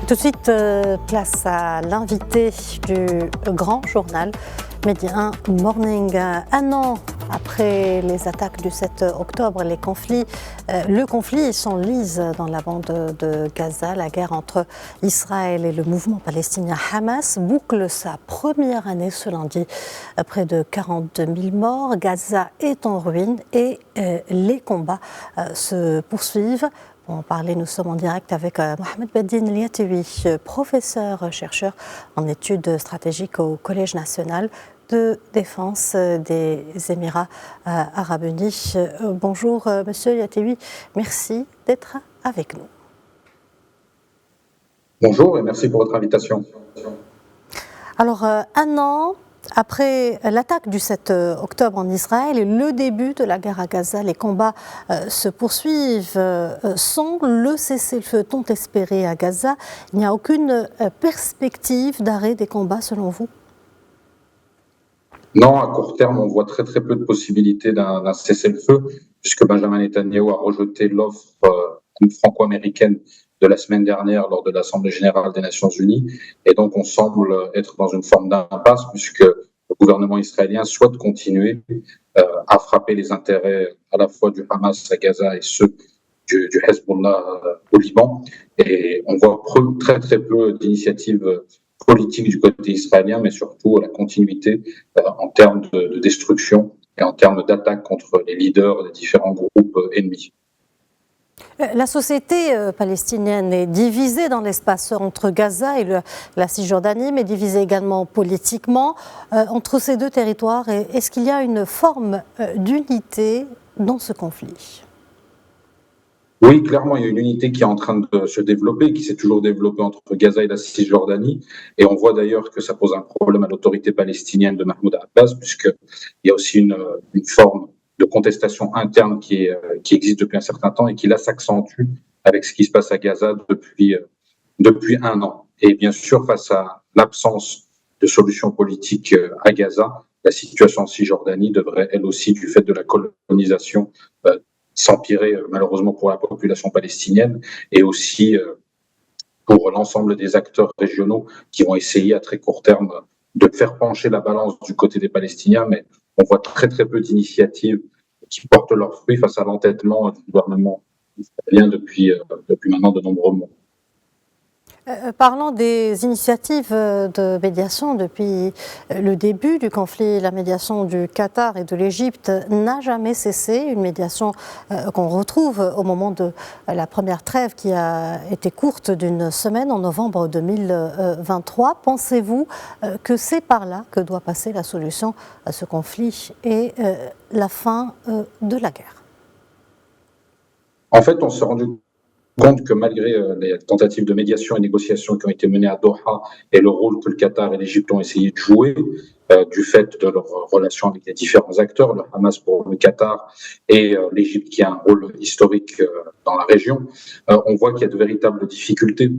Tout de suite, place à l'invité du grand journal Média Morning. Un an après les attaques du 7 octobre, le conflit s'enlise dans la bande de Gaza. La guerre entre Israël et le mouvement palestinien Hamas boucle sa première année ce lundi. Près de 42 000 morts, Gaza est en ruine et les combats se poursuivent. Pour en parler, nous sommes en direct avec Mohamed Beddine Liatewi, professeur-chercheur en études stratégiques au Collège national de défense des Émirats arabes unis. Bonjour Monsieur Liatewi, merci d'être avec nous. Bonjour et merci pour votre invitation. Alors, un an après l'attaque du 7 octobre en Israël et le début de la guerre à Gaza, les combats se poursuivent sans le cessez-le-feu tant espéré à Gaza. Il n'y a aucune perspective d'arrêt des combats selon vous? Non, à court terme, on voit très peu de possibilités d'un cessez-le-feu, puisque Benjamin Netanyahou a rejeté l'offre franco-américaine de la semaine dernière lors de l'Assemblée générale des Nations unies. Et donc, on semble être dans une forme d'impasse, puisque le gouvernement israélien souhaite continuer à frapper les intérêts à la fois du Hamas à Gaza et ceux du Hezbollah au Liban. Et on voit très peu d'initiatives politique du côté israélien, mais surtout la continuité en termes de destruction et en termes d'attaque contre les leaders des différents groupes ennemis. La société palestinienne est divisée dans l'espace entre Gaza et la Cisjordanie, mais divisée également politiquement entre ces deux territoires. Est-ce qu'il y a une forme d'unité dans ce conflit ? Oui, clairement, il y a une unité qui est en train de se développer, qui s'est toujours développée entre Gaza et la Cisjordanie. Et on voit d'ailleurs que ça pose un problème à l'autorité palestinienne de Mahmoud Abbas, puisqu'il y a aussi une forme de contestation interne qui existe depuis un certain temps et qui là s'accentue avec ce qui se passe à Gaza depuis un an. Et bien sûr, face à l'absence de solution politique à Gaza, la situation en Cisjordanie devrait elle aussi, du fait de la colonisation, s'empirer malheureusement pour la population palestinienne et aussi pour l'ensemble des acteurs régionaux qui vont essayer à très court terme de faire pencher la balance du côté des Palestiniens, mais on voit très peu d'initiatives qui portent leurs fruits face à l'entêtement du gouvernement israélien depuis maintenant de nombreux mois. Parlant des initiatives de médiation depuis le début du conflit, la médiation du Qatar et de l'Égypte n'a jamais cessé, une médiation qu'on retrouve au moment de la première trêve qui a été courte d'une semaine en novembre 2023. Pensez-vous que c'est par là que doit passer la solution à ce conflit et la fin de la guerre? En fait, on s'est rendu compte que malgré les tentatives de médiation et négociation qui ont été menées à Doha et le rôle que le Qatar et l'Égypte ont essayé de jouer, du fait de leur relation avec les différents acteurs, le Hamas pour le Qatar et l'Égypte qui a un rôle historique dans la région, on voit qu'il y a de véritables difficultés,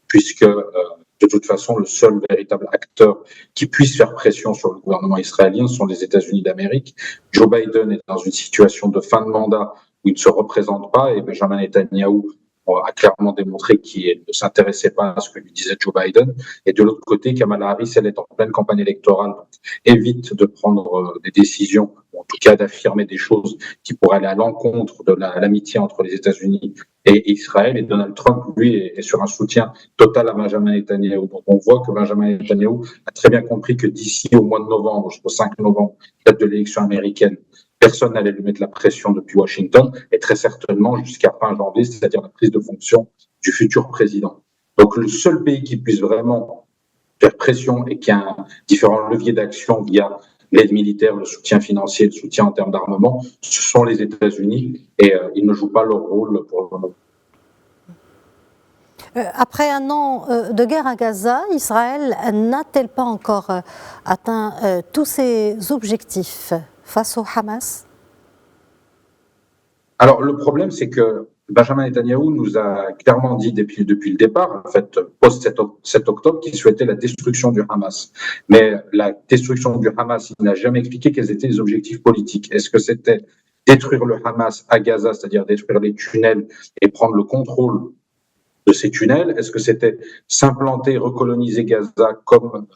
puisque de toute façon, le seul véritable acteur qui puisse faire pression sur le gouvernement israélien sont les États-Unis d'Amérique. Joe Biden est dans une situation de fin de mandat où il ne se représente pas, et Benjamin Netanyahou a clairement démontré qu'il ne s'intéressait pas à ce que lui disait Joe Biden. Et de l'autre côté, Kamala Harris, elle est en pleine campagne électorale, donc évite de prendre des décisions, ou en tout cas d'affirmer des choses qui pourraient aller à l'encontre de l'amitié entre les États-Unis et Israël. Et Donald Trump, lui, est sur un soutien total à Benjamin Netanyahou. Donc on voit que Benjamin Netanyahou a très bien compris que d'ici au mois de novembre, jusqu'au 5 novembre, date de l'élection américaine, personne n'allait lui mettre la pression depuis Washington, et très certainement jusqu'à fin janvier, c'est-à-dire la prise de fonction du futur président. Donc le seul pays qui puisse vraiment faire pression et qui a différents leviers d'action via l'aide militaire, le soutien financier, le soutien en termes d'armement, ce sont les États-Unis, et ils ne jouent pas leur rôle pour le moment. Après un an de guerre à Gaza, Israël n'a-t-elle pas encore atteint tous ses objectifs face au Hamas? Alors, le problème, c'est que Benjamin Netanyahou nous a clairement dit depuis le départ, en fait, post-7 octobre, qu'il souhaitait la destruction du Hamas. Mais la destruction du Hamas, il n'a jamais expliqué quels étaient les objectifs politiques. Est-ce que c'était détruire le Hamas à Gaza, c'est-à-dire détruire les tunnels et prendre le contrôle de ces tunnels? Est-ce que c'était s'implanter, recoloniser Gaza comme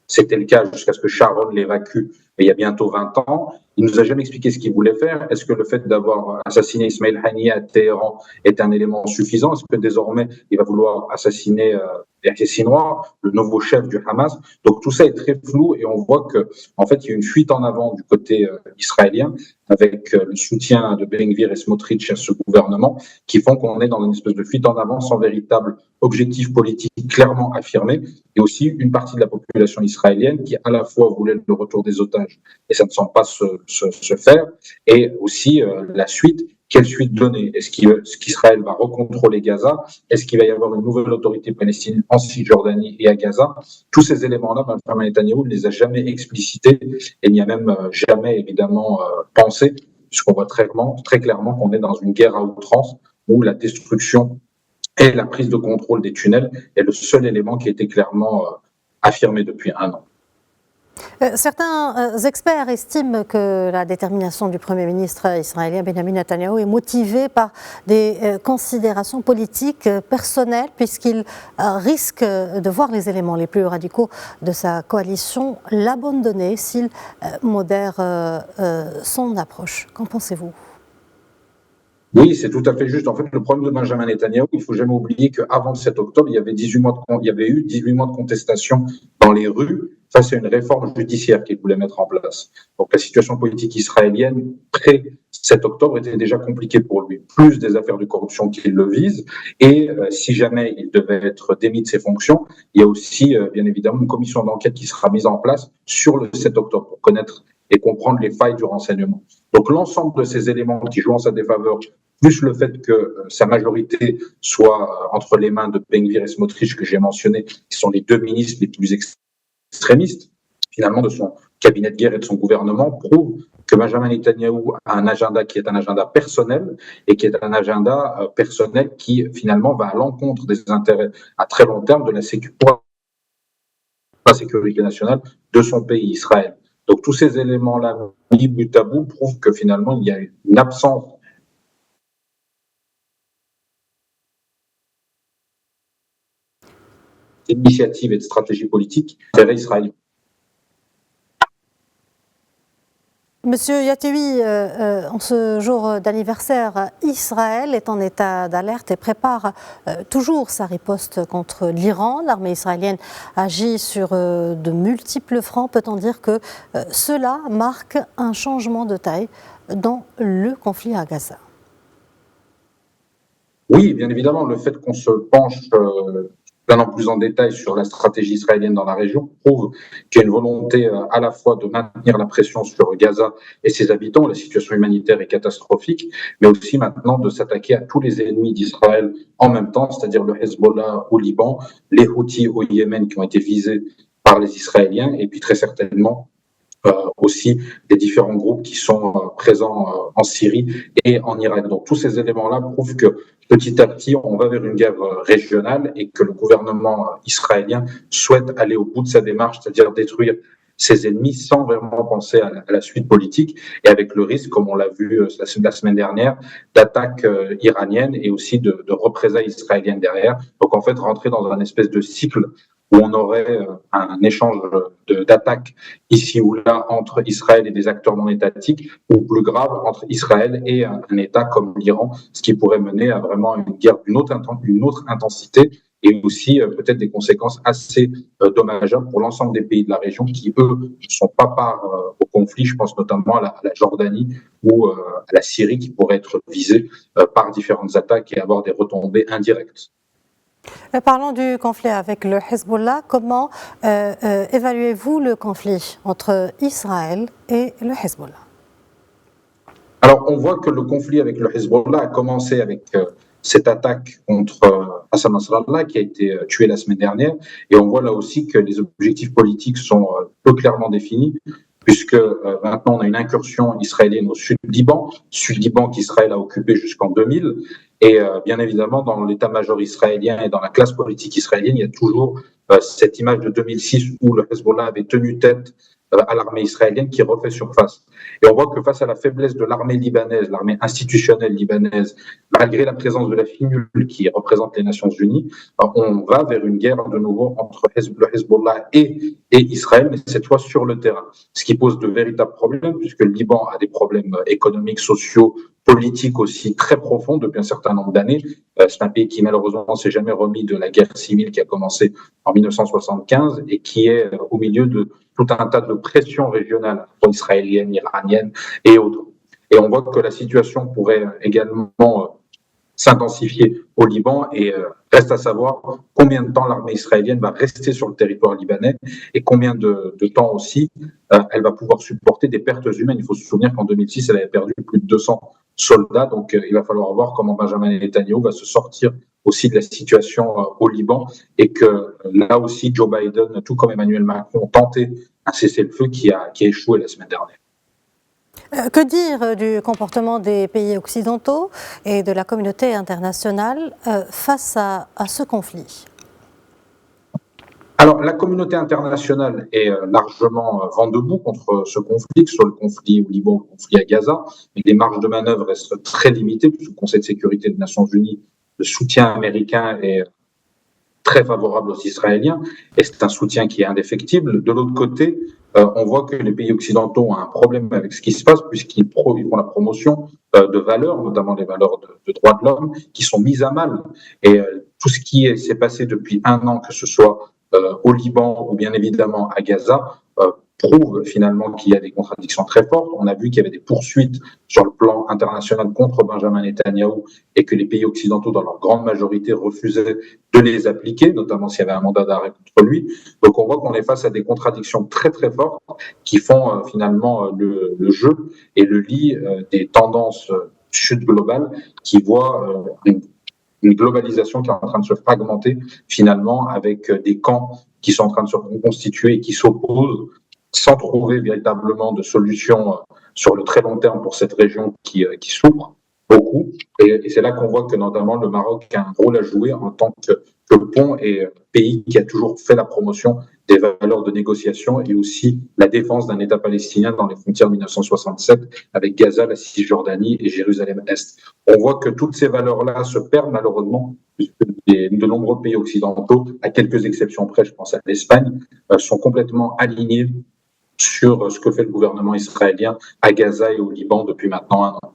c'était le cas jusqu'à ce que Sharon l'évacue il y a bientôt 20 ans? Il nous a jamais expliqué ce qu'il voulait faire. Est-ce que le fait d'avoir assassiné Ismail Haniyeh à Téhéran est un élément suffisant? Est-ce que désormais il va vouloir assassiner Yahya Sinwar, le nouveau chef du Hamas? Donc tout ça est très flou et on voit que en fait il y a une fuite en avant du côté israélien avec le soutien de Ben Gvir et Smotrich à ce gouvernement qui font qu'on est dans une espèce de fuite en avant sans véritable objectif politique clairement affirmé, et aussi une partie de la population israélienne qui à la fois voulait le retour des otages et ça ne semble pas se faire, et aussi la suite. Quelle suite donner? Est-ce qu'Israël va recontrôler Gaza? Est-ce qu'il va y avoir une nouvelle autorité palestinienne en Cisjordanie et à Gaza? Tous ces éléments-là, Benjamin Netanyahou ne les a jamais explicités et n'y a même jamais évidemment pensé, puisqu'on voit très clairement qu'on est dans une guerre à outrance où la destruction et la prise de contrôle des tunnels est le seul élément qui a été clairement affirmé depuis un an. Certains experts estiment que la détermination du Premier ministre israélien Benjamin Netanyahou est motivée par des considérations politiques personnelles, puisqu'il risque de voir les éléments les plus radicaux de sa coalition l'abandonner s'il modère son approche. Qu'en pensez-vous ? Oui, c'est tout à fait juste. En fait, le problème de Benjamin Netanyahou, il ne faut jamais oublier qu'avant le 7 octobre, il y avait eu 18 mois de contestation dans les rues face à une réforme judiciaire qu'il voulait mettre en place. Donc la situation politique israélienne, pré-7 octobre, était déjà compliquée pour lui. Plus des affaires de corruption qui le visent. Et si jamais il devait être démis de ses fonctions, il y a aussi, bien évidemment, une commission d'enquête qui sera mise en place sur le 7 octobre pour connaître et comprendre les failles du renseignement. Donc l'ensemble de ces éléments qui jouent en sa défaveur, plus le fait que sa majorité soit entre les mains de Ben Gvir et Smotrich, que j'ai mentionné, qui sont les deux ministres les plus extrémistes, finalement, de son cabinet de guerre et de son gouvernement, prouve que Benjamin Netanyahou a un agenda qui est un agenda personnel et qui est un agenda personnel qui, finalement, va à l'encontre des intérêts à très long terme de la sécurité nationale de son pays, Israël. Donc tous ces éléments-là, mis bout à bout, prouvent que finalement, il y a une absence d'initiative et de stratégie politique vers Israël. Monsieur Yataoui, en ce jour d'anniversaire, Israël est en état d'alerte et prépare toujours sa riposte contre l'Iran. L'armée israélienne agit sur de multiples fronts. Peut-on dire que cela marque un changement de taille dans le conflit à Gaza? Oui, bien évidemment, le fait qu'on se penche en plus en détail sur la stratégie israélienne dans la région prouve qu'il y a une volonté à la fois de maintenir la pression sur Gaza et ses habitants, la situation humanitaire est catastrophique, mais aussi maintenant de s'attaquer à tous les ennemis d'Israël en même temps, c'est-à-dire le Hezbollah au Liban, les Houthis au Yémen qui ont été visés par les Israéliens, et puis très certainement aussi des différents groupes qui sont présents en Syrie et en Irak. Donc tous ces éléments-là prouvent que petit à petit, on va vers une guerre régionale et que le gouvernement israélien souhaite aller au bout de sa démarche, c'est-à-dire détruire ses ennemis sans vraiment penser à la suite politique et avec le risque, comme on l'a vu la semaine dernière, d'attaques iraniennes et aussi de représailles israéliennes derrière. Donc en fait, rentrer dans un espèce de cycle où on aurait un échange d'attaques ici ou là entre Israël et des acteurs non étatiques, ou plus grave, entre Israël et un État comme l'Iran, ce qui pourrait mener à vraiment une guerre d'une autre intensité et aussi peut-être des conséquences assez dommageables pour l'ensemble des pays de la région qui, eux, ne sont pas part au conflit. Je pense notamment à la Jordanie ou à la Syrie qui pourraient être visées par différentes attaques et avoir des retombées indirectes. Parlons du conflit avec le Hezbollah. Comment évaluez-vous le conflit entre Israël et le Hezbollah? Alors, on voit que le conflit avec le Hezbollah a commencé avec cette attaque contre Hassan Nasrallah qui a été tué la semaine dernière. Et on voit là aussi que les objectifs politiques sont peu clairement définis, puisque maintenant on a une incursion israélienne au sud-Liban qu'Israël a occupé jusqu'en 2000. Et bien évidemment, dans l'état-major israélien et dans la classe politique israélienne, il y a toujours cette image de 2006 où le Hezbollah avait tenu tête à l'armée israélienne qui refait surface. Et on voit que face à la faiblesse de l'armée libanaise, l'armée institutionnelle libanaise, malgré la présence de la FINUL qui représente les Nations Unies, on va vers une guerre de nouveau entre le Hezbollah et Israël, mais cette fois sur le terrain. Ce qui pose de véritables problèmes, puisque le Liban a des problèmes économiques, sociaux, politiques aussi très profonds depuis un certain nombre d'années. C'est un pays qui malheureusement ne s'est jamais remis de la guerre civile qui a commencé en 1975 et qui est au milieu de tout un tas de pressions régionales, israéliennes, iraniennes et autres. Et on voit que la situation pourrait également s'intensifier au Liban et reste à savoir combien de temps l'armée israélienne va rester sur le territoire libanais et combien de temps aussi elle va pouvoir supporter des pertes humaines. Il faut se souvenir qu'en 2006, elle avait perdu plus de 200 soldats, donc il va falloir voir comment Benjamin Netanyahu va se sortir aussi de la situation au Liban et que là aussi Joe Biden, tout comme Emmanuel Macron, ont tenté un cessez-le-feu qui a échoué la semaine dernière. Que dire du comportement des pays occidentaux et de la communauté internationale face à ce conflit ? Alors, la communauté internationale est largement vent debout contre ce conflit, que ce soit le conflit au Liban ou le conflit à Gaza, mais les marges de manœuvre restent très limitées, puisque le Conseil de sécurité des Nations Unies, le soutien américain est très favorable aux Israéliens, et c'est un soutien qui est indéfectible. De l'autre côté, on voit que les pays occidentaux ont un problème avec ce qui se passe, puisqu'ils font la promotion de valeurs, notamment des valeurs de droits de l'homme, qui sont mises à mal. Et tout ce qui s'est passé depuis un an, que ce soit au Liban ou bien évidemment à Gaza, prouve finalement qu'il y a des contradictions très fortes. On a vu qu'il y avait des poursuites sur le plan international contre Benjamin Netanyahou et que les pays occidentaux, dans leur grande majorité, refusaient de les appliquer, notamment s'il y avait un mandat d'arrêt contre lui. Donc on voit qu'on est face à des contradictions très très fortes qui font finalement le jeu et le lit des tendances sud globales qui voient une globalisation qui est en train de se fragmenter finalement avec des camps qui sont en train de se reconstituer et qui s'opposent sans trouver véritablement de solution sur le très long terme pour cette région qui souffre beaucoup. Et c'est là qu'on voit que notamment le Maroc a un rôle à jouer en tant que pont et pays qui a toujours fait la promotion des valeurs de négociation et aussi la défense d'un État palestinien dans les frontières de 1967 avec Gaza, la Cisjordanie et Jérusalem-Est. On voit que toutes ces valeurs-là se perdent malheureusement puisque de nombreux pays occidentaux, à quelques exceptions près, je pense à l'Espagne, sont complètement alignés sur ce que fait le gouvernement israélien à Gaza et au Liban depuis maintenant un an.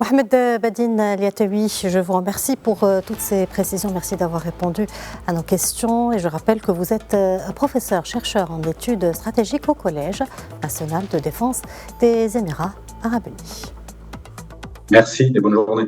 Mohamed Badine Liataoui, je vous remercie pour toutes ces précisions. Merci d'avoir répondu à nos questions. Et je rappelle que vous êtes professeur, chercheur en études stratégiques au Collège national de défense des Émirats arabes unis. Merci et bonne journée.